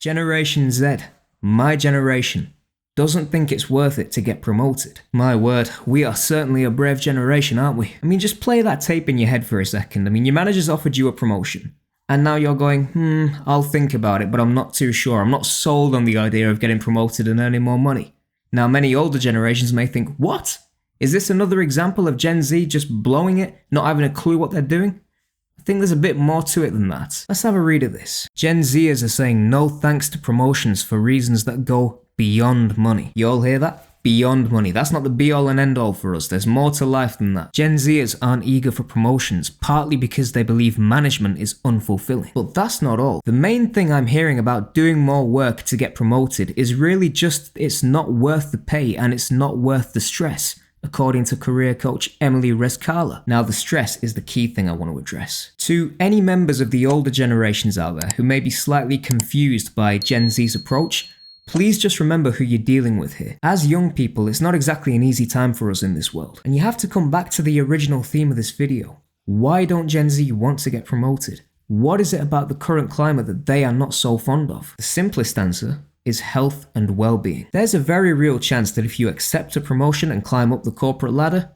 Generation Z, my generation, doesn't think it's worth it to get promoted. My word, we are certainly a brave generation, aren't we? I mean, just play that tape in your head for a second. I mean, your manager's offered you a promotion, and now you're going, I'll think about it, but I'm not too sure. I'm not sold on the idea of getting promoted and earning more money. Now, many older generations may think, what? Is this another example of Gen Z just blowing it, not having a clue what they're doing? I think there's a bit more to it than that. Let's have a read of this. Gen Zers are saying no thanks to promotions for reasons that go beyond money. You all hear that? Beyond money. That's not the be all and end all for us. There's more to life than that. Gen Zers aren't eager for promotions, partly because they believe management is unfulfilling. But that's not all. The main thing I'm hearing about doing more work to get promoted is really just it's not worth the pay and it's not worth the stress, according to career coach Emily Rescala. Now, the stress is the key thing I want to address. To any members of the older generations out there who may be slightly confused by Gen Z's approach, please just remember who you're dealing with here. As young people, it's not exactly an easy time for us in this world. And you have to come back to the original theme of this video. Why don't Gen Z want to get promoted? What is it about the current climate that they are not so fond of? The simplest answer is health and well-being. There's a very real chance that if you accept a promotion and climb up the corporate ladder,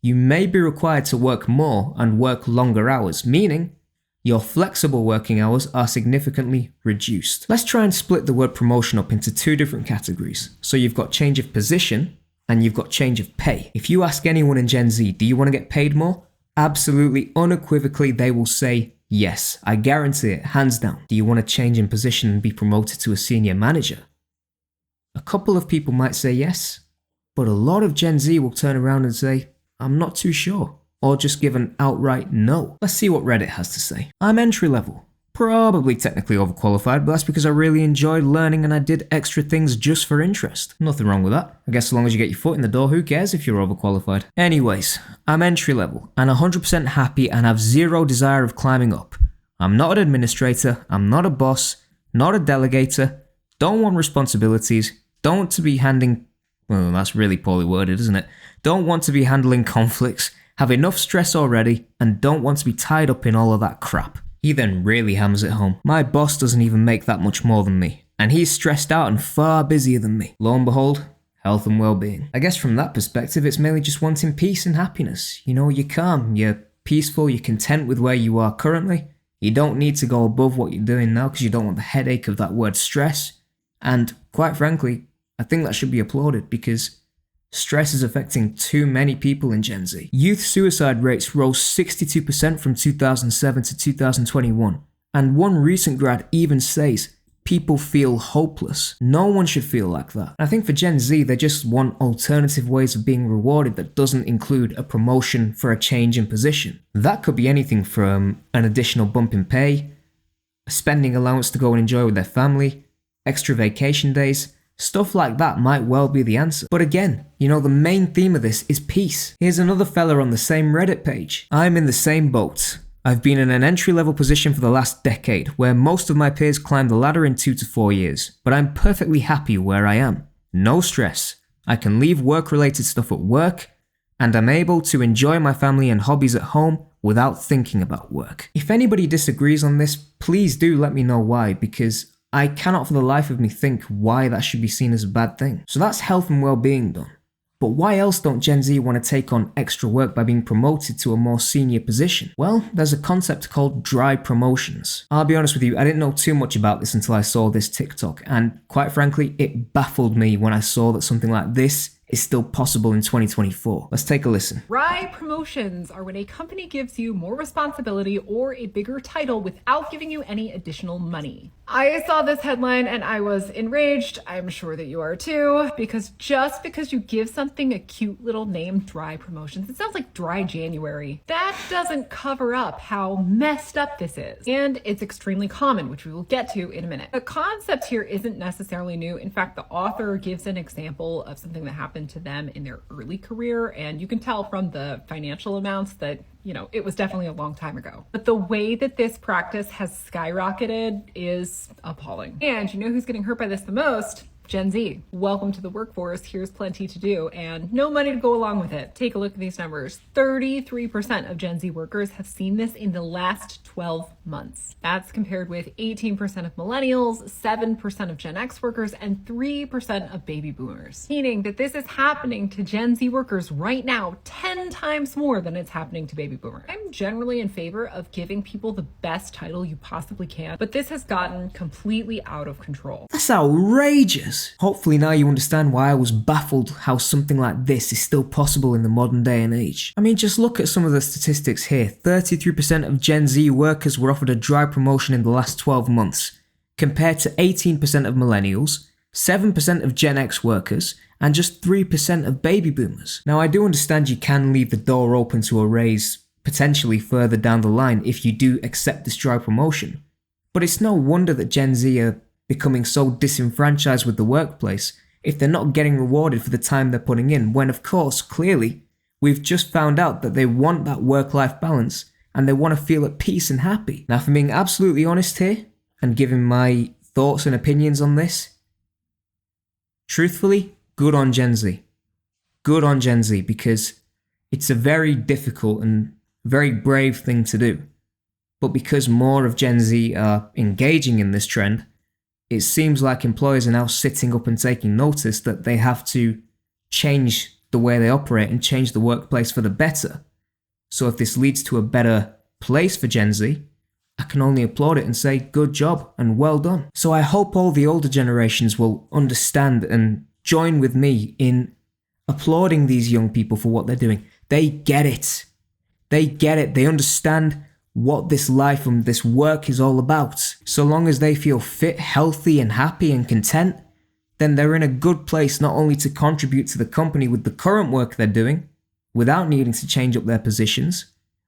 you may be required to work more and work longer hours, meaning your flexible working hours are significantly reduced. Let's try and split the word promotion up into two different categories. So you've got change of position and you've got change of pay. If you ask anyone in Gen Z, do you want to get paid more? Absolutely, unequivocally, they will say yes. I guarantee it, hands down. Do you want to change in position and be promoted to a senior manager? A couple of people might say yes, but a lot of Gen Z will turn around and say, I'm not too sure. Or just give an outright no. Let's see what Reddit has to say. I'm entry level. Probably technically overqualified, but that's because I really enjoyed learning and I did extra things just for interest. Nothing wrong with that. I guess as long as you get your foot in the door, who cares if you're overqualified? Anyways, I'm entry level and 100% happy and have zero desire of climbing up. I'm not an administrator, I'm not a boss, not a delegator, don't want responsibilities, don't want to be well, that's really poorly worded, isn't it? Don't want to be handling conflicts, have enough stress already, and don't want to be tied up in all of that crap. He then really hammers it home. My boss doesn't even make that much more than me, and he's stressed out and far busier than me. Lo and behold, health and well-being. I guess from that perspective, it's mainly just wanting peace and happiness. You know, you're calm, you're peaceful, you're content with where you are currently. You don't need to go above what you're doing now because you don't want the headache of that word stress. And quite frankly, I think that should be applauded because stress is affecting too many people in Gen Z. Youth suicide rates rose 62% from 2007 to 2021. And one recent grad even says people feel hopeless. No one should feel like that. I think for Gen Z, they just want alternative ways of being rewarded that doesn't include a promotion for a change in position. That could be anything from an additional bump in pay, a spending allowance to go and enjoy with their family, extra vacation days. Stuff like that might well be the answer. But again, you know, the main theme of this is peace. Here's another fella on the same Reddit page. I'm in the same boat. I've been in an entry-level position for the last decade, where most of my peers climbed the ladder in 2 to 4 years, but I'm perfectly happy where I am. No stress. I can leave work-related stuff at work, and I'm able to enjoy my family and hobbies at home without thinking about work. If anybody disagrees on this, please do let me know why, because I cannot for the life of me think why that should be seen as a bad thing. So that's health and well-being done. But why else don't Gen Z want to take on extra work by being promoted to a more senior position? Well, there's a concept called dry promotions. I'll be honest with you, I didn't know too much about this until I saw this TikTok, and quite frankly, it baffled me when I saw that something like this is still possible in 2024. Let's take a listen. Dry promotions are when a company gives you more responsibility or a bigger title without giving you any additional money. I saw this headline and I was enraged. I'm sure that you are too, because just because you give something a cute little name, dry promotions, it sounds like dry January. That doesn't cover up how messed up this is. And it's extremely common, which we will get to in a minute. The concept here isn't necessarily new. In fact, the author gives an example of something that happened to them in their early career, and you can tell from the financial amounts that, you know, it was definitely a long time ago. But the way that this practice has skyrocketed is appalling. And you know who's getting hurt by this the most? Gen Z. Welcome to the workforce. Here's plenty to do and no money to go along with it. Take a look at these numbers. 33% of Gen Z workers have seen this in the last 12 months. That's compared with 18% of millennials, 7% of Gen X workers, and 3% of baby boomers. Meaning that this is happening to Gen Z workers right now 10 times more than it's happening to baby boomers. I'm generally in favor of giving people the best title you possibly can, but this has gotten completely out of control. That's outrageous! Hopefully now you understand why I was baffled how something like this is still possible in the modern day and age. I mean, just look at some of the statistics here. 33% of Gen Z workers were offered a dry promotion in the last 12 months, compared to 18% of millennials, 7% of Gen X workers, and just 3% of baby boomers. Now, I do understand you can leave the door open to a raise potentially further down the line if you do accept this dry promotion, but it's no wonder that Gen Z are becoming so disenfranchised with the workplace if they're not getting rewarded for the time they're putting in, when of course, clearly, we've just found out that they want that work-life balance and they want to feel at peace and happy. Now, if I'm being absolutely honest here and giving my thoughts and opinions on this, truthfully, good on Gen Z. Good on Gen Z, because it's a very difficult and very brave thing to do. But because more of Gen Z are engaging in this trend, it seems like employers are now sitting up and taking notice that they have to change the way they operate and change the workplace for the better. So if this leads to a better place for Gen Z, I can only applaud it and say good job and well done. So I hope all the older generations will understand and join with me in applauding these young people for what they're doing. They get it. They get it. They understand what this life and this work is all about. So long as they feel fit, healthy, and happy and content, then they're in a good place not only to contribute to the company with the current work they're doing, without needing to change up their positions,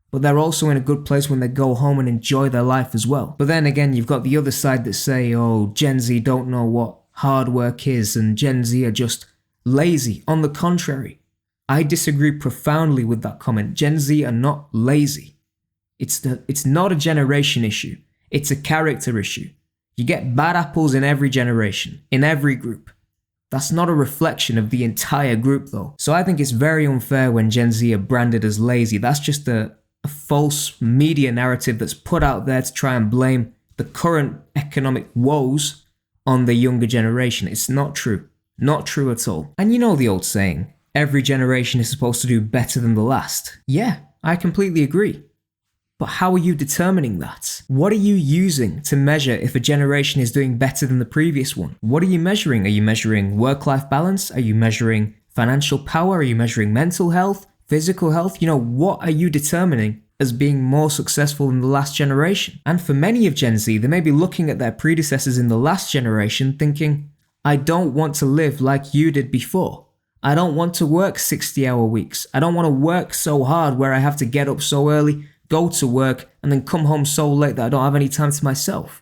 but they're also in a good place when they go home and enjoy their life as well. But then again, you've got the other side that say, oh, Gen Z don't know what hard work is and Gen Z are just lazy. On the contrary, I disagree profoundly with that comment. Gen Z are not lazy. It's not a generation issue. It's a character issue. You get bad apples in every generation, in every group. That's not a reflection of the entire group though. So I think it's very unfair when Gen Z are branded as lazy. That's just a false media narrative that's put out there to try and blame the current economic woes on the younger generation. It's not true. Not true at all. And you know the old saying, every generation is supposed to do better than the last. Yeah, I completely agree. But how are you determining that? What are you using to measure if a generation is doing better than the previous one? What are you measuring? Are you measuring work-life balance? Are you measuring financial power? Are you measuring mental health, physical health? You know, what are you determining as being more successful than the last generation? And for many of Gen Z, they may be looking at their predecessors in the last generation thinking, I don't want to live like you did before. I don't want to work 60-hour weeks. I don't want to work so hard where I have to get up so early, go to work, and then come home so late that I don't have any time to myself.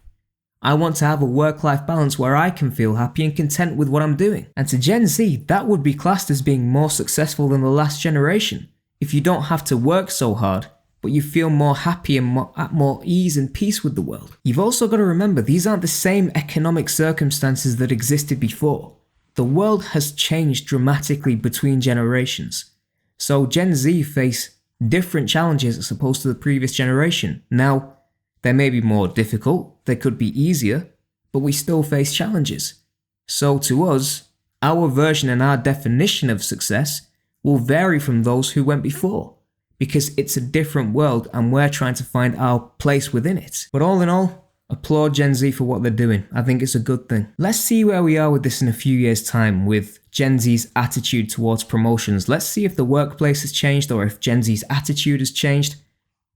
I want to have a work-life balance where I can feel happy and content with what I'm doing. And to Gen Z, that would be classed as being more successful than the last generation. If you don't have to work so hard, but you feel more happy and at more ease and peace with the world. You've also got to remember, these aren't the same economic circumstances that existed before. The world has changed dramatically between generations. So Gen Z face different challenges as opposed to the previous generation. Now, they may be more difficult, they could be easier, but we still face challenges. So to us, our version and our definition of success will vary from those who went before, because it's a different world and we're trying to find our place within it. But all in all, applaud Gen Z for what they're doing. I think it's a good thing. Let's see where we are with this in a few years' time with Gen Z's attitude towards promotions. Let's see if the workplace has changed or if Gen Z's attitude has changed.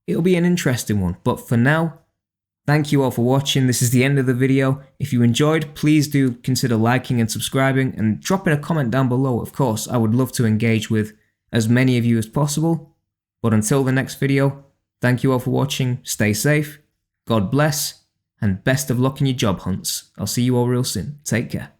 It'll be an interesting one. But for now, thank you all for watching. This is the end of the video. If you enjoyed, please do consider liking and subscribing and dropping a comment down below. Of course, I would love to engage with as many of you as possible. But until the next video, thank you all for watching. Stay safe. God bless. And best of luck in your job hunts. I'll see you all real soon. Take care.